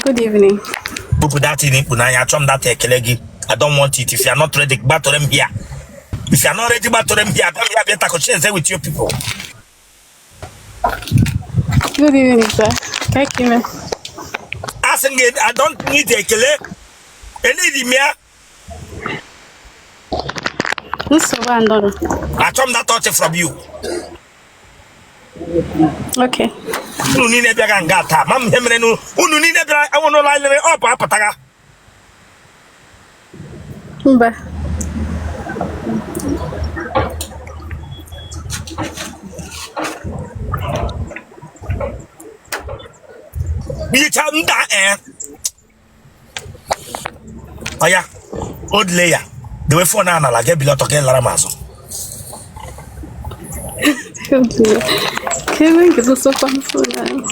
Good evening. Put that in Punaya, Chom that Kelegi. I don't want it. If you are not ready, back to them here. If you are not ready, back to them here, come here, better share with your people. Good evening, sir. Thank you, man. Asking it, I don't need a kele. Any me. This is one dollar. I come that touch from you. Okay. You need a bag and gata. Mam Hemrenu, who need a bag. I want to line up, Apataga. Mba. You tell me that, eh? Oh, yeah. Old layer. The way for Nana, like a below to get Laramazo. Kevin is also fun for now.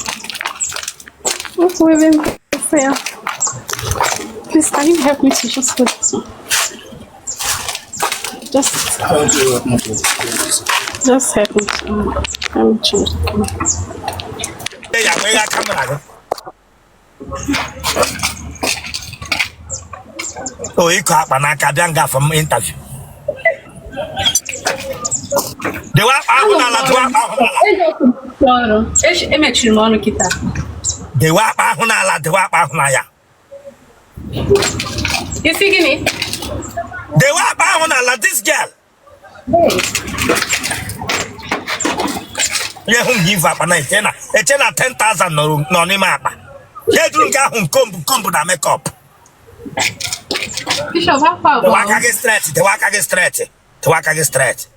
What's women say? Please, can you help me to just put this one? Just help me. Let me change the camera. Yeah, where that camera? Oh, you can't banana from interview. The one I this girl. Yeah, whom give up and I tell 10,000 no mapa. Yeah, don't get home come to makeup. The work against straight.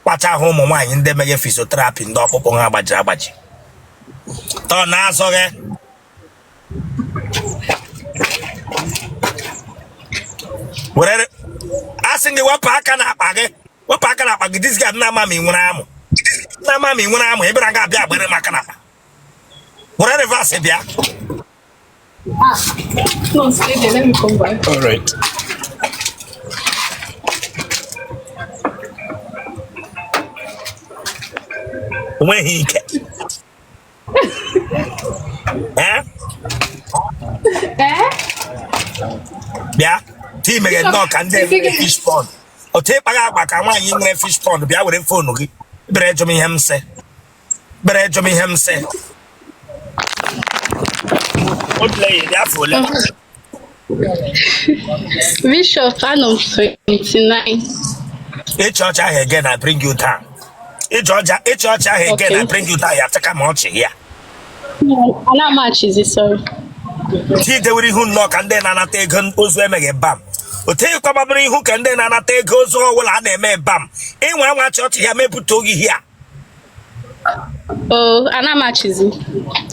Watch our home on wine in the mega physiotherapy in the Popon Abajabaji. Don't ask again. Whatever. Asking you what pack and up again. What pack and up again? This guy, Namami, when I'm Namami, when I'm able to get Bia, but I'm not. Whatever I said, Bia. No, stay there. Let me come back. All right. When he can. Eh? Yeah. Team again knock and then fish pond. O take back and one in fish pond. Be our phone. Bread me him say. Bread me him say. What lay therefore? Bishop Annum 29. A church I again, I bring you down. A church I again, I bring you down. You have to come out here. No, how much is it, sorry? See the way who knock and then I take on Uzwemeg bam. O take probably who can then I take goes all will I name bam. In one watch church here, may put to here. Oh, and how much is it?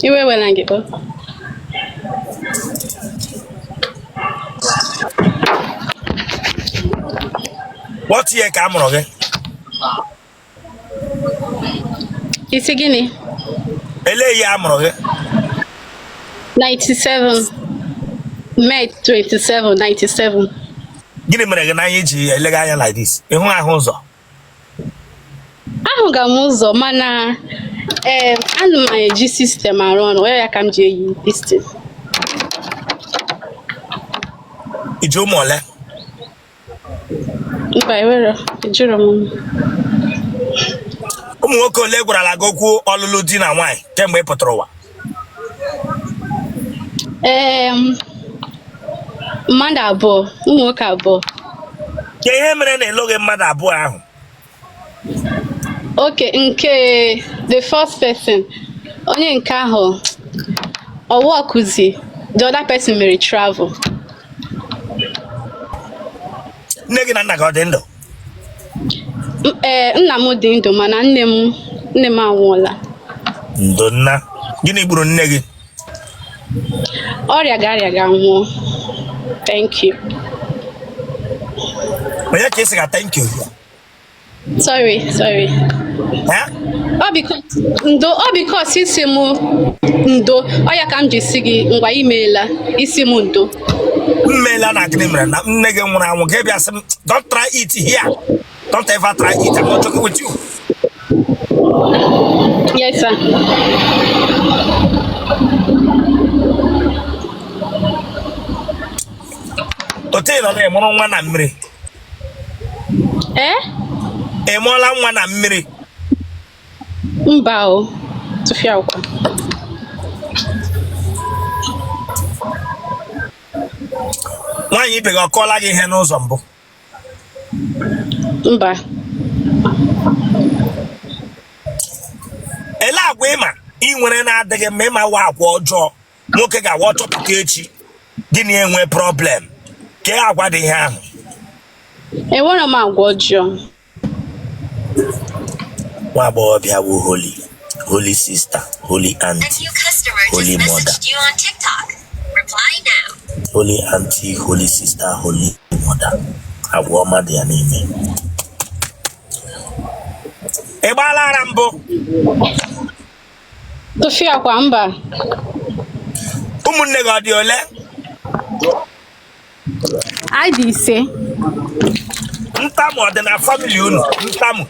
You will when I get up. What's your camera? Okay? It's a guinea. LA Yamro. 97. May 27, 97. Give me an age like this. In one house. I don't know, mana. And my G system around where I can do this thing. It's your mole. By where? Jerome. Umwoko legura la goku olulu na wine. Tembe patrowa. Manda abo. Umwoka abo. Ke hemre na loge mada abo ahụ. Okay, nke the first person. Onye nke ahụ. Owo akuzi. The other person may travel. Nne na nna ga ndo. Nna m dị ndụ mana nne m anwụọla. Ndo nna. Gịnị gburu nne gị? Ọrịa ga nwụọ. Thank you. Onye ka esi ga thank you. Sorry. Eh? Because isi m ndo. Ọya ka m ji si gị ngwa imeela isi m ndo. Mmela na gịnị mere na nne gị nwụrụ anwụ ga bịa sị m don't try it here. Don't ever try it. I'm not joking with you. Yes, sir. Pụta ịnọ na ịmụrụ nwa na mmiri. Ịmụọla nwa na mmiri. Mba o. Tụfịa ụkwa. Nwaanyị ibe gị ọkọọla gị ihe n'ụzọ mbụ? Mba. Ele agwa ịma ị nwere na-adịghị mma ịma wa agwa ọjọọ nwoke ga-awa chọpụta echi gịnị enwe problem ka agwa dị ihe ahụ. Enwere m agwa ọjọọ. Nwagbogho Bia bụ holy sister, holy auntie, holy mother. Holy auntie, holy sister, holy mother. Agwa ọma dị ya n'ime. Ị gbaala ara mbụ? Tụfịa kwa mba. Ụmụnne gị ọ dị ole? Anyị dị 5. Ntamu ọ dị na family unu? Ntamu.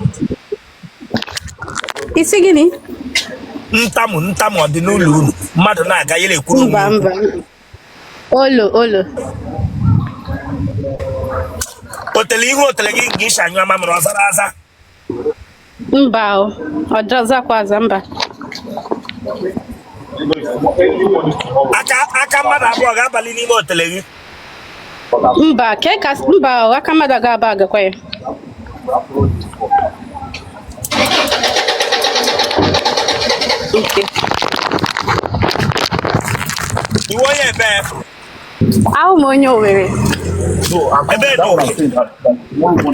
Isi gịnị? Ntamu ọ dị n'ụlọ unu? Mmadụ na-aga yere ekwuru mba. Olo. Otele gị nke ịsha anyụ ama mere ọzara aza. Mba o. Ọ dọzakwa aza mba. Aka mmadụ abụọ ga-abalị n'ime otele gị. Mba, mba o, aka mmadụ ga-aba agakwa ya. Okay. Iwe onye ebe? Ahụ m onye Owerri. Ebe na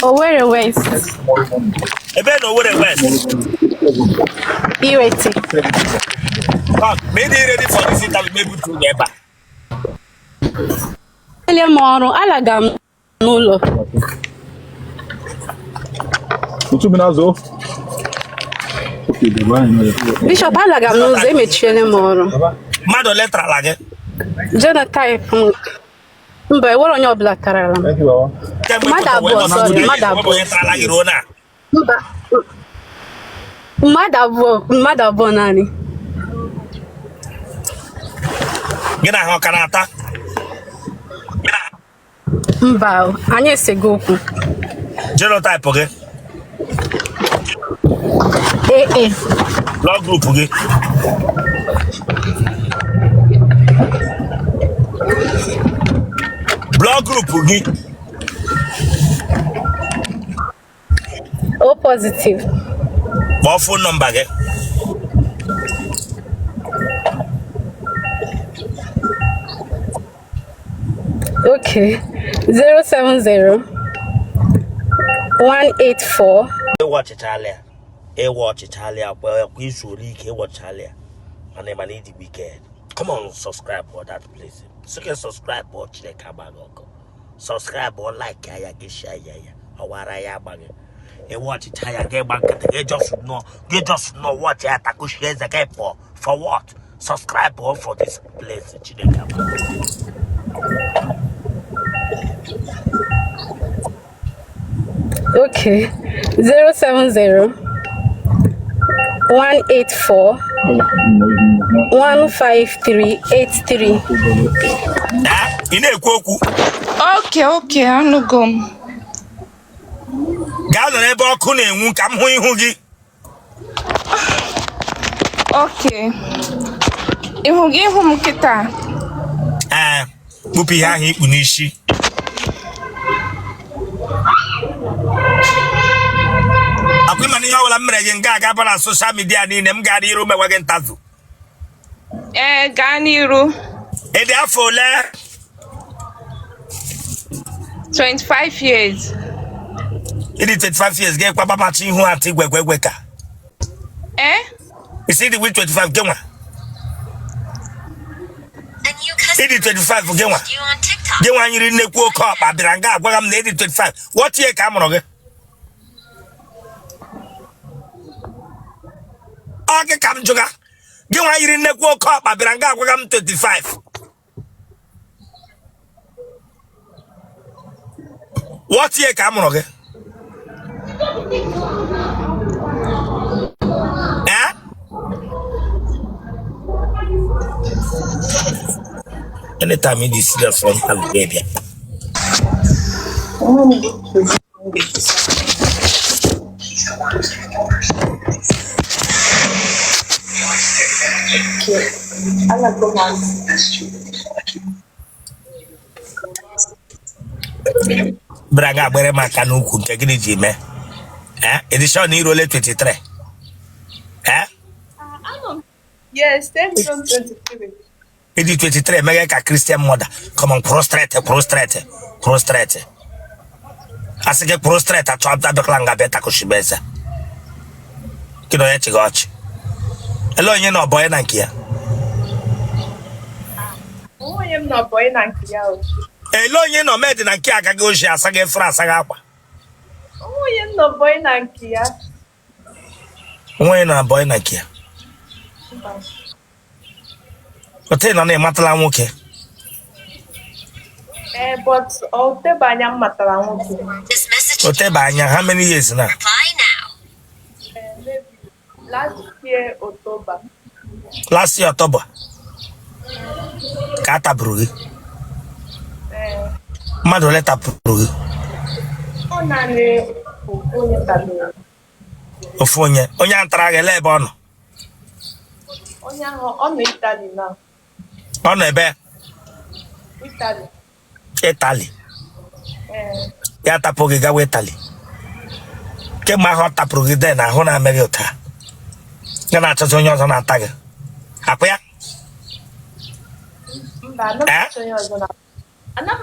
Owerri West. Ebe na Owerri West. Iwete. Maybe ready for this interview, maybe to ebe. Ele m ọrụ, alaga m n'ụlọ. Bishop, alaga m n'ụzọ, emechiele m ọrụ. Mmadụ letrala gị? Genotype mba, enwere onye ọbụla tarala m. Mmadụ abụọ, sorry, mmadụ abụọ. Mmadụ abụọ naanị. Gị na ha ọ ka na-ata? Mba, anyị esego okwu. Genotype gị? AA. Blood group gị? Blood group gị? O positive. Kpọọ phone number gị? Okay. 070 184. Watch kwa izu ike watchalia. Mana need weekend. Come on, subscribe for that place. So can subscribe or check abago. Subscribe or like ya share ya. Awara ya bage. E watch it ya get back get just know what ya taku share the game for what? Subscribe or for this place. Okay. 070 184 15383. Ị na-ekwu okwu? Okay, anụgo m. Gaa nọ n'ebe ọkụ na-enwu ka m hụ ihu gị. Okay. Ihu m kịta. Kpupu ihe ahụ ikpu n'isi. Akwai mani ihe ọbụla m mere gị nga aga na social media niile m ga n'iru mewe gị ntazu. Gaa n'iru. Ị dị afọ ole? 25 years. Ị dị 25 years gị kwa babachi ihu atị gwegwegwe ka. Isi dị with 25 gị nwa. Ị dị 25 gị nwa. Gị nwa nyiri nnekwu oke ọkpa bịara nga agwaga m na ị dị 25. What year ka a mụrụ gị? Oke ka m jụga. Gị nwa yiri nnekwu oke ọkpa bịara nga agwaga m 25. What year ka a mụrụ gị? Anytime you see the front of Lybia. Braga bere maka n'ukwu nke gịnị ji mee? Edition irole 23. Yes, 23. Edi 23 mega ka Christian mother. Come on, prostrate. Asige prostrate atop da beklanga beta kushibeza. Kino ya chigochi. Elo nye no boy na nkia. Onye m no boy na nkia o. Elo nye no med na nkia aga oshi asage fra asaga akwa. Onye m no boy na nkia. Onye na boy na nkia. Otele no na matala nwoke. But Otele anya matala nwoke. Otele anya how many years now? Maybe last year October. Last year October. Kata brugi. Mado leta brugi. Onane onye tabe. Ofonye, onye antara ga lebe ono. Onye ahụ ọ nọ Italy now. Ono ebe? Italy. Ya tapogi gawa Italy. Ke ma ho tapogi de na ho na meri ota. Ya na achọzi onye ọzọ na-ata gị. Akwa ya? Mba, ana m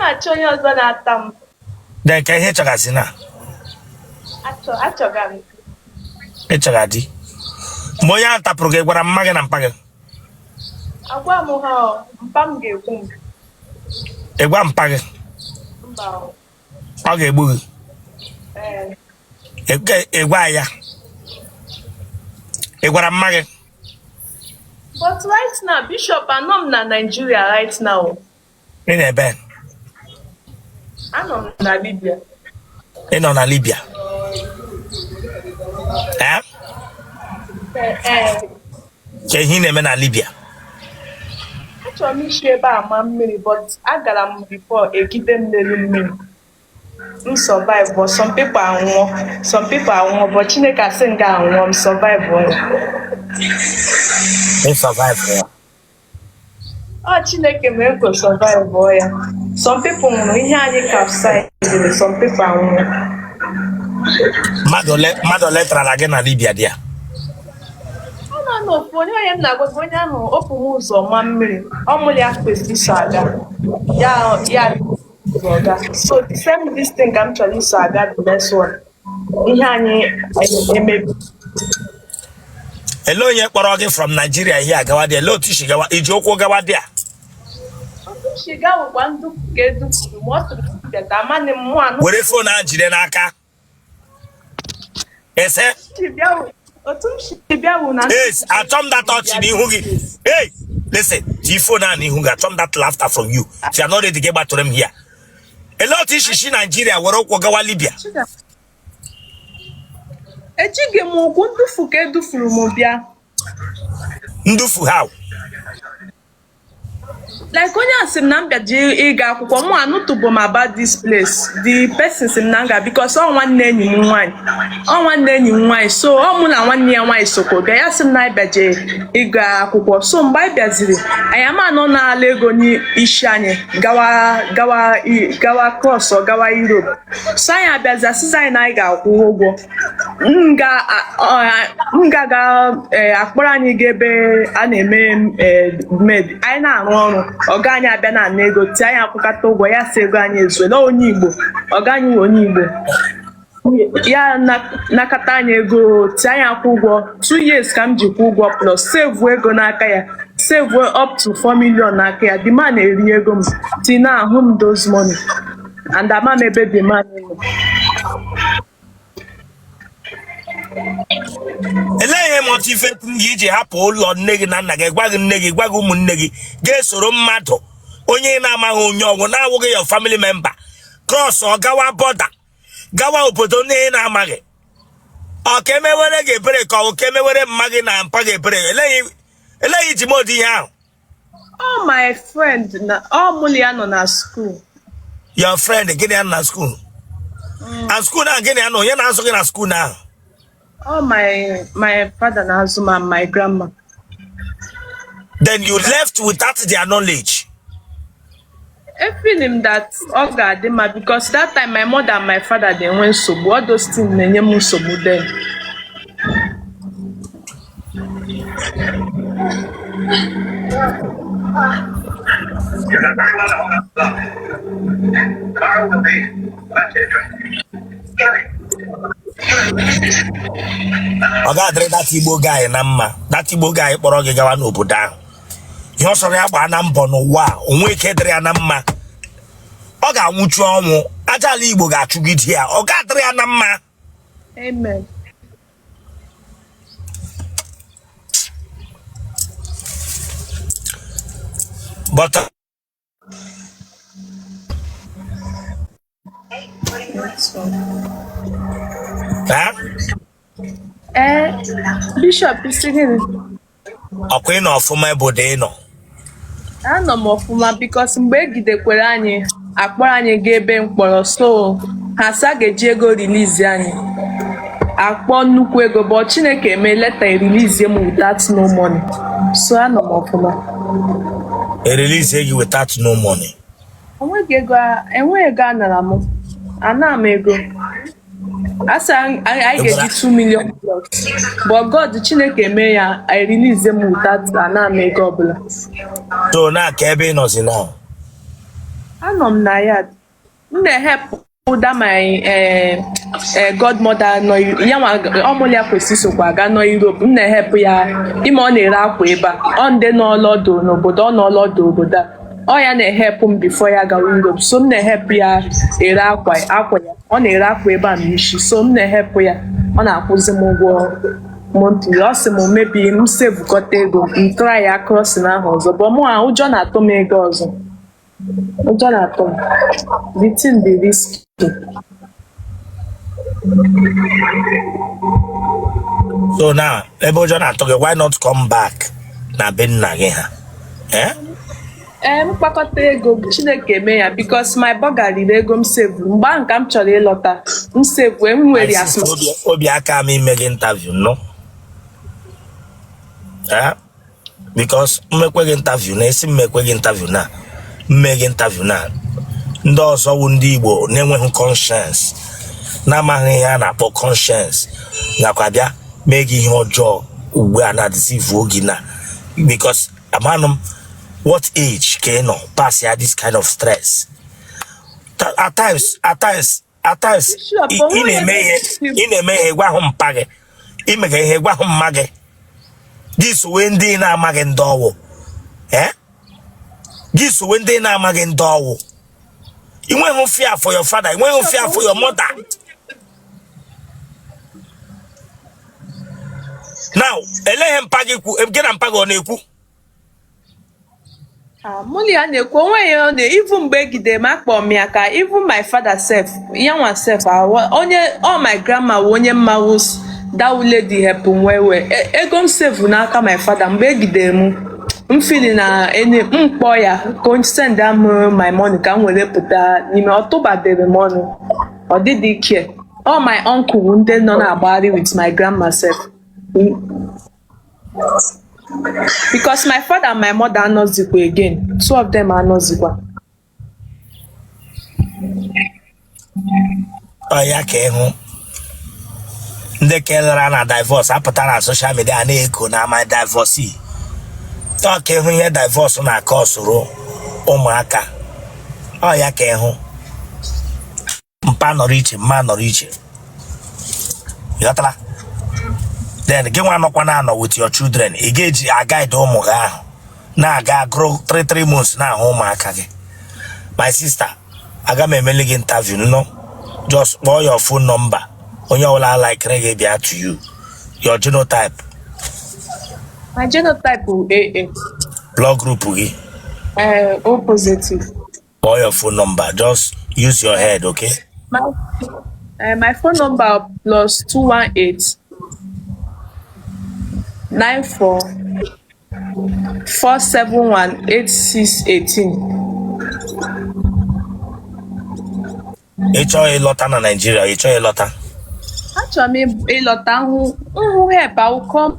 achọ onye ọzọ na-ata m. De nke ihe chọgasị na? Achọga m. Ịchọga di. Ma onye ahụ tapụrụ gị gwara mma gị na mpa gị? Agwa m ha mpa m ga-ekwu m. Ị gwa mpa gị? Mba. Ọ ga-egbu gị? Ị gwa ya? Ị gwara mma gị? But right now, Bishop, anọ m na Nigeria right now. Ị na-ebe? Anọ m na Lybia. Ị nọ na Lybia? Ke ihe ị na-eme na Lybia? Achọrọ m isi ebe a ma mmiri, but agara m before egide m n'elu mmiri. M survive, but some people anwụọ, but Chineke asị m ga anwụọ, m survive onye. Ị survive ya? Ọ Chineke mere ka survive ya. Some people nwụrụ ihe anyị capsize, some people anwụọ. Mmadụ ole trara gị na Lybia dị ya? Ọ nọ onye m na-agwa gị onye ahụ opu m ụzọ ma mmiri, ọ mụrụ ya kwesịrị iso aga. Ya so the same this thing ka m chọrọ iso aga the next one. Ihe anyị emebi. Ele onye kpọrọ gị from Nigeria ihe agawa dị? Ele otu isi gawa? Iji ụkwụ gawa dị ya? Otu isi gawa gwa ndụ ka edupụrụ ma ọ tụrụ bịa ka amanị m mụ anụ. Were fon a jide n'aka. Ese? Otu m si bịa wụ na. Yes, achọm that touch n'ihu gị. Hey, listen, ji phone a n'ihu gị, achọm that laughter from you. If you are not ready to get back to them here. Ele otu isi si Nigeria were ụkwụ gawa Lybia? Ejighị m ụkwụ ndufu ka edufuru m bịa. Ndufu how? Like onye asị m na m bịa ji ịga akwụkwọ mụ anụtụbụ m about this place. The person sị m na nga because ọ nwanne enyi m nwaanyị. So ọ mụ na nwanne ya nwaanyị sokwa bịa, ya sị m na anyị bịa je ịga akwụkwọ. So mgbe anyị bịaziri anyị ama anọ n'ala ego n'isi anyị gawa cross ọ gawa Europe. So anyị abịazi asịza anyị na anyị ga-akwụ ụgwọ. M ga akpọrọ anyị ga ebe a na-eme med anyị na-arụ ọrụ. Ọga anyị abịa na ana ego tie anyị akwụkata ụgwọ, ya si ego anyị ezuela onye Igbo. Ọga anyị nwe onye Igbo ya nakata anyị ego tie anyị akwụ ụgwọ 2 years ka m ji kwụ ụgwọ plus save ego n'aka ya, save up to 4 million n'aka ya. The man eri ego m ti na ahụ m those money and ama m ebe the man nọ. Ele motivate gị iji hapụ ụlọ nne gị na nna gị, gwa gị nne gị, gwa gị ụmụnne gị ga-esoro mmadụ onye na-amaghị onye ọgwụ na-awụghị your family member cross ọ gawa border gawa obodo nne na-amaghị. Ọ ka emewere gị ebere ka ọ ka emewere mma gị na mpa gị ebere? Eleghị ji mod ihe ahụ. Oh my friend na ọ mụrụ ya nọ na school. Your friend gịnị ya na school? And school now again, I know you're not in school now. Oh, my father and Azuma and my grandma. Then you left without their knowledge. I feel him that Oga because that time my mother and my father they went so all those things they name so then. Oga dre that Igbo guy na mma. That Igbo guy kpọrọ gị gawa n'obodo ahụ. Ihe ọsọrọ ya gbaa na mbọ n'ụwa onwe ike dịrị ya na mma. Ọ ga-anwụchu ọnwụ. Ajala Igbo ga-achụgide ya. Ọ ga-adịrị ya na mma. Amen. But Bishop is singing. ọkwa ị nọ ọfụma ebodo ị nọ. Anọ m ọfụma because mgbe egidekwere anyị akpọrọ anyị gaa ebe mkpọrọ so ha sa ga-eji ego release anyị akpọ nnukwu ego but Chineke eme leta release m without no money so anọ m ọfụma. E release gị without no money. Enweghị ego anara m ana m ego asa anyị ga-eji 2 million plus but God Chineke eme ya I release m without ana m ego ọbụla. So na ka ebe ị nọzi now. Anọ m na ya m na-help that my godmother nọ ya nwa ọmụlị ya kwesị sokwa aga nọ Europe m na-help ya ime ọ na-ere akwa ebe a ọ ndị n'ọlọdụ n'obodo ọ n'ọlọdụ obodo a ọ ya na-ehep m before ya gawa Europe so m na-ehep ya ere akwa ya ọ na-ere akwa ebe a n'isi so m na-ehep ya ọ na-akwụzi m ụgwọ monthly ọ sị m mebi m sevukọta ego m try ya crossing ahụ ọzọ but mụ a ụjọ na-atụ m ego ọzọ ụjọ na-atụ m the thing dị risky. So now ebe ụjọ na-atụ gị why not come back na be nna gị ha? Mkpakọta ego Chineke eme ya because my burger riri ego m save mgbe ahụ ka m chọrọ ịlọta m save m nwere ya obi aka m ime gị interview no because mmekwe gị interview na esi mmekwe gị interview na mme gị interview na ndị ọzọ wụ ndị Igbo na-enweghị conscience na-amaghị ihe a na-akpọ conscience nakwa bịa mee gị ihe ọjọọ ugbu a na-deceive oge na because amanụ m what age can you know pass ya this kind of stress at times in a may gwa hum page imega ihe gwa hum mage this when they na amage ndowo this when they na amage ndowo you won't fear for your father, you won't fear for your mother. Now elehem page ku get am page on eku Muli a na-ekwu onwe ya na even mgbe egide m akpọ m ya ka even my father self ya nwa self onye my grandma onye mma that lady help m wewe ego m save n'aka my father mgbe egide m feel na mkpọ ya ka o send am my money ka m were pụta n'ime ọtụbadere m ọnụ ọ dịdị ike my uncle ndị nọ na-agbagharị with my grandma self because my father and my mother are not zikwa again. Two of them are not zikwa. Oh ya ka ịhụ ndị kelere na divorce apụtara na social media na-eko na my divorcee. Ọ ka ịhụ ihe divorce na-aka ọsụrụ ụmụaka. Ọ ya ka ịhụ mpa nọrọ iche mma nọrọ iche. Yọtala. Then get one no with your children. Engage a guide home na ga grow 3 months na home akage. My sister, I got my mailing interview, no? Just call your phone number. On your like reggae to you. Your genotype. My genotype will AA. Blood group we. O positive. Call your phone number. Just use your head, okay? My phone number plus 218 94 471 8618. ịchọ ịlọta na Nigeria, ịchọ ịlọta. Achọrọ m ịlọta hụ help, I will come